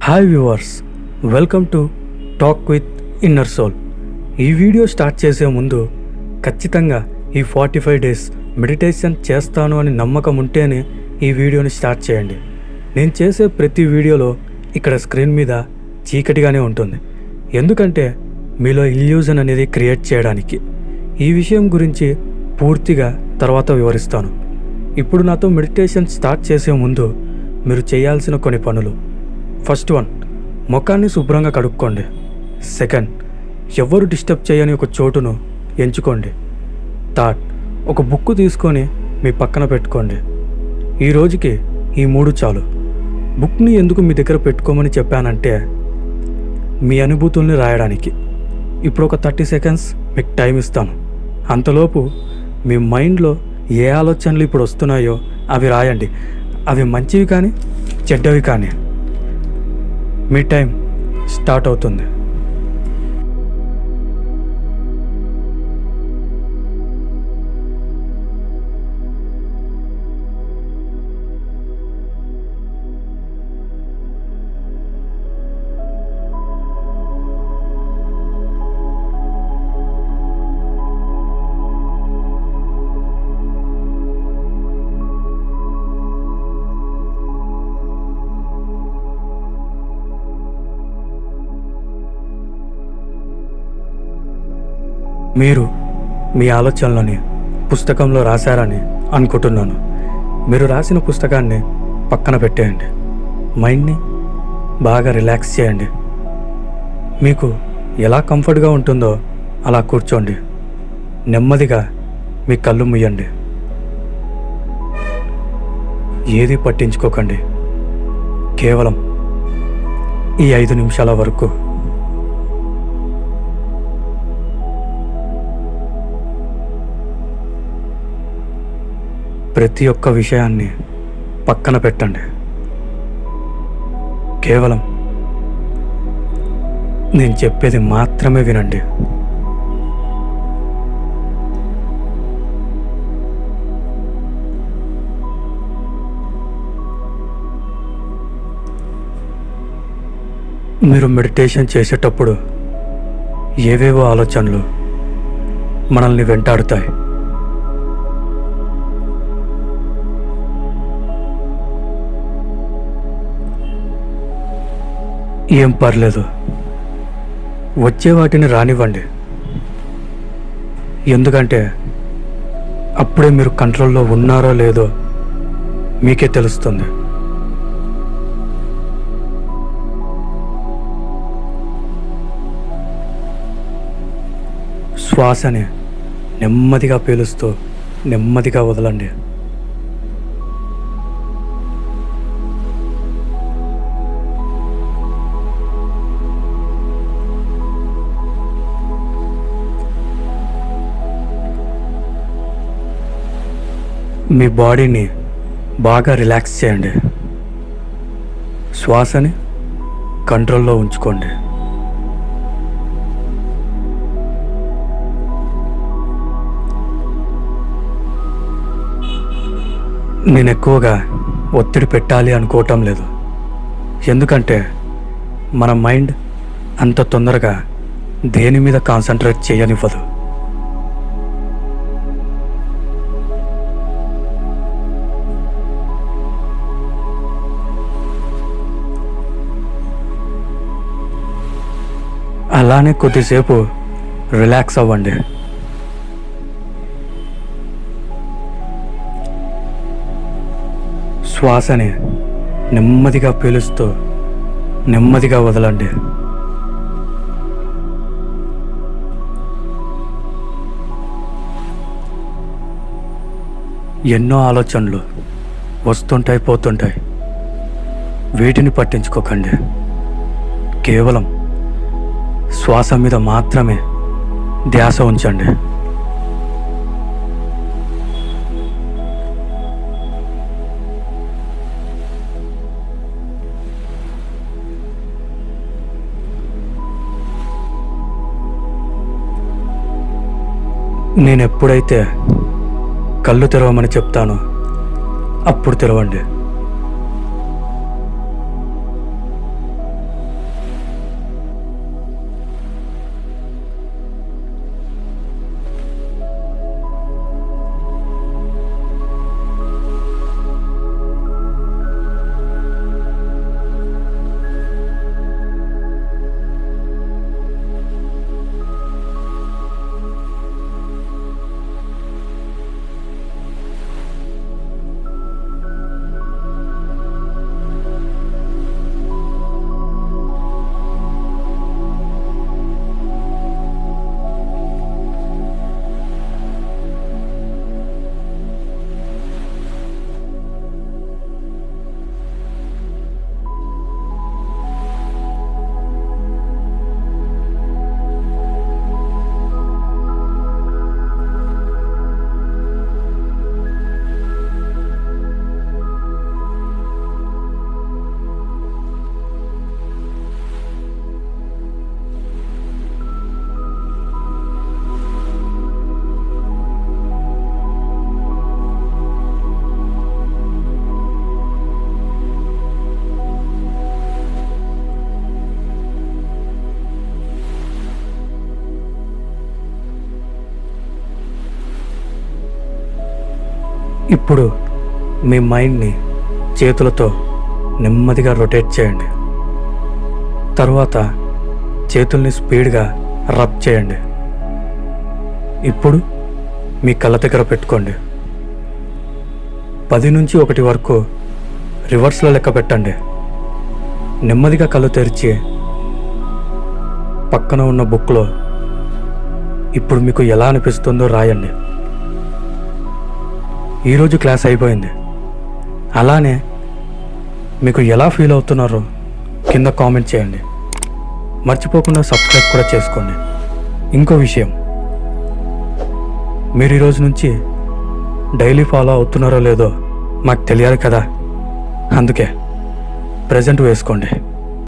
Hi viewers, welcome to talk with Inner Soul. ఈ video start చేసే ముందు ఖచ్చితంగా ఈ 45 డేస్ మెడిటేషన్ చేస్తాను అని నమ్మకం ఉంటేనే ఈ వీడియోని స్టార్ట్ చేయండి. నేను చేసే ప్రతి వీడియోలో ఇక్కడ స్క్రీన్ మీద చీకటిగానే ఉంటుంది, ఎందుకంటే మీలో ఇల్యూజన్ అనేది క్రియేట్ చేయడానికి. ఈ విషయం గురించి పూర్తిగా తర్వాత వివరిస్తాను. ఇప్పుడు నాతో మెడిటేషన్ స్టార్ట్ చేసే ముందు మీరు చేయాల్సిన కొన్ని పనులు. ఫస్ట్ వన్, ముఖాన్ని శుభ్రంగా కడుక్కోండి. సెకండ్, ఎవరు డిస్టర్బ్ చేయని ఒక చోటును ఎంచుకోండి. థర్డ్, ఒక బుక్ తీసుకొని మీ పక్కన పెట్టుకోండి. ఈ రోజుకి ఈ 3 చాలు. బుక్ని ఎందుకు మీ దగ్గర పెట్టుకోమని చెప్పానంటే మీ అనుభూతుల్ని రాయడానికి. ఇప్పుడు ఒక 30 సెకండ్స్ మీకు టైం ఇస్తాను. అంతలోపు మీ మైండ్లో ఏ ఆలోచనలు ఇప్పుడు వస్తున్నాయో అవి రాయండి. అవి మంచివి కానీ చెడ్డవి కానీ. మీ టైం స్టార్ట్ అవుతుంది. మీరు మీ ఆలోచనలని పుస్తకంలో రాశారని అనుకుంటున్నాను. మీరు రాసిన పుస్తకాన్ని పక్కన పెట్టేయండి. మైండ్ని బాగా రిలాక్స్ చేయండి. మీకు ఎలా కంఫర్ట్గా ఉంటుందో అలా కూర్చోండి. నెమ్మదిగా మీ కళ్ళు మూయండి. ఏది పట్టించుకోకండి. కేవలం ఈ 5 నిమిషాల వరకు ప్రతి ఒక్క విషయాన్ని పక్కన పెట్టండి. కేవలం నేను చెప్పేది మాత్రమే వినండి. మీరు మెడిటేషన్ చేసేటప్పుడు ఏవేవో ఆలోచనలు మనల్ని వెంటాడుతాయి. ఏం పర్లేదు, వచ్చే వాటిని రానివ్వండి. ఎందుకంటే అప్పుడే మీరు కంట్రోల్లో ఉన్నారో లేదో మీకే తెలుస్తుంది. శ్వాసని నెమ్మదిగా పీలుస్తూ నెమ్మదిగా వదలండి. మీ బాడీని బాగా రిలాక్స్ చేయండి. శ్వాసని కంట్రోల్లో ఉంచుకోండి. నేను ఎక్కువగా ఒత్తిడి పెట్టాలి అనుకోవటం లేదు, ఎందుకంటే మన మైండ్ అంత తొందరగా దేని మీద కాన్సన్ట్రేట్ చేయనివ్వదు. అలానే కొద్దిసేపు రిలాక్స్ అవ్వండి. శ్వాసని నెమ్మదిగా పీలుస్తూ నెమ్మదిగా వదలండి. ఎన్నో ఆలోచనలు వస్తుంటాయి, పోతుంటాయి. వీటిని పట్టించుకోకండి. కేవలం శ్వాస మీద మాత్రమే ధ్యాస ఉంచండి. నేను ఎప్పుడైతే కళ్ళు తెరవమని చెప్తానో అప్పుడు తెరవండి. ఇప్పుడు మీ మైండ్ని చేతులతో నెమ్మదిగా రొటేట్ చేయండి. తర్వాత చేతుల్ని స్పీడ్గా రబ్ చేయండి. ఇప్పుడు మీ కళ్ళ దగ్గర పెట్టుకోండి. 10 నుంచి 1 వరకు రివర్స్లో లెక్క పెట్టండి. నెమ్మదిగా కళ్ళు తెరిచి పక్కన ఉన్న బుక్లో ఇప్పుడు మీకు ఎలా అనిపిస్తుందో రాయండి. ఈరోజు క్లాస్ అయిపోయింది. అలానే మీకు ఎలా ఫీల్ అవుతున్నారో కింద కామెంట్ చేయండి. మర్చిపోకుండా సబ్స్క్రైబ్ కూడా చేసుకోండి. ఇంకో విషయం, మీరు ఈరోజు నుంచి డైలీ ఫాలో అవుతున్నారో లేదో మాకు తెలియాలి కదా. అందుకే ప్రెజెంట్ వేసుకోండి.